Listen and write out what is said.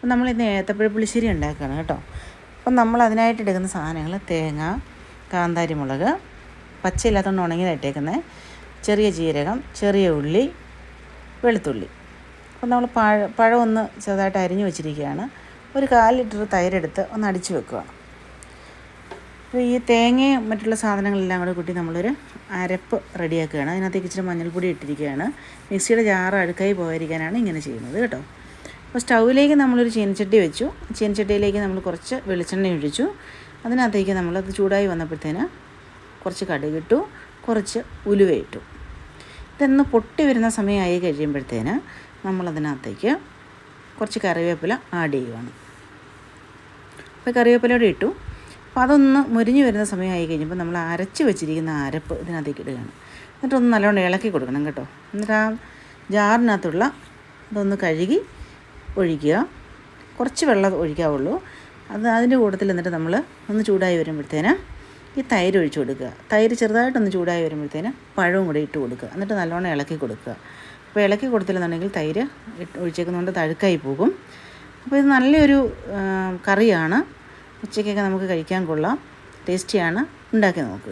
അപ്പോൾ നമ്മളിന്ന് ഏത്തപ്പഴ പുളിശ്ശേരി ഉണ്ടാക്കുകയാണ് കേട്ടോ. അപ്പം നമ്മൾ അതിനായിട്ട് എടുക്കുന്ന സാധനങ്ങൾ തേങ്ങ, കാന്താരി മുളക്, പച്ചയില്ലാത്തതുകൊണ്ട് ഉണങ്ങിയതായിട്ടേക്കുന്നത്, ചെറിയ ജീരകം, ചെറിയ ഉള്ളി, വെളുത്തുള്ളി. അപ്പം നമ്മൾ പഴം ഒന്ന് ചെറുതായിട്ട് അരിഞ്ഞു വെച്ചിരിക്കുകയാണ്. ഒരു 1/4 ലിറ്റർ തൈരെടുത്ത് ഒന്ന് അടിച്ച് വെക്കുക. അപ്പോൾ ഈ തേങ്ങയും മറ്റുള്ള സാധനങ്ങളെല്ലാം കൂടെ കൂട്ടി നമ്മളൊരു അരപ്പ് റെഡിയാക്കുകയാണ്. അതിനകത്തേക്ക് ഇച്ചിരി മഞ്ഞൾപ്പൊടി ഇട്ടിരിക്കുകയാണ്. മിക്സിയുടെ ജാറ് അഴുക്കായി പോകാതിരിക്കാനാണ് ഇങ്ങനെ ചെയ്യുന്നത് കേട്ടോ. അപ്പോൾ സ്റ്റൗവിലേക്ക് നമ്മളൊരു ചീനച്ചട്ടി വെച്ചു. ചീനച്ചട്ടിയിലേക്ക് നമ്മൾ കുറച്ച് വെളിച്ചെണ്ണ ഒഴിച്ചു. അതിനകത്തേക്ക് നമ്മളത് ചൂടായി വന്നപ്പോഴത്തേന് കുറച്ച് കടുകിട്ടു, കുറച്ച് ഉലുവ ഇട്ടു. ഇതൊന്ന് പൊട്ടി വരുന്ന സമയമായി കഴിയുമ്പോഴത്തേന് നമ്മളതിനകത്തേക്ക് കുറച്ച് കറിവേപ്പില ആഡ് ചെയ്യുവാണ്. അപ്പോൾ കറിവേപ്പിലയോടെ ഇട്ടു. അപ്പോൾ അതൊന്ന് മുരിഞ്ഞ് വരുന്ന സമയമായി കഴിഞ്ഞപ്പോൾ നമ്മൾ അരച്ച് വെച്ചിരിക്കുന്ന അരപ്പ് ഇതിനകത്തേക്ക് ഇടുകയാണ്. എന്നിട്ടൊന്ന് നല്ലോണം ഇളക്കി കൊടുക്കണം കേട്ടോ. എന്നിട്ട് ആ ജാറിനകത്തുള്ള ഇതൊന്ന് കഴുകി ഒഴിക്കുക. കുറച്ച് വെള്ളം ഒഴിക്കാവുള്ളൂ. അതിൻ്റെ കൂട്ടത്തിൽ എന്നിട്ട് നമ്മൾ ഒന്ന് ചൂടായി വരുമ്പോഴത്തേന് ഈ തൈര് ഒഴിച്ചു കൊടുക്കുക. തൈര് ചെറുതായിട്ടൊന്ന് ചൂടായി വരുമ്പോഴത്തേന് പഴവും കൂടി ഇട്ട് കൊടുക്കുക. എന്നിട്ട് നല്ലോണം ഇളക്കി കൊടുക്കുക. അപ്പോൾ ഇളക്കി കൊടുത്തില്ലെന്നുണ്ടെങ്കിൽ തൈര് ഒഴിച്ചേക്കുന്നതുകൊണ്ട് തഴുക്കായി പോകും. അപ്പോൾ ഇത് നല്ലൊരു കറിയാണ്. ഉച്ചയ്ക്കൊക്കെ നമുക്ക് കഴിക്കാൻ കൊള്ളാം. ടേസ്റ്റിയാണ്. ഉണ്ടാക്കി നോക്കുക.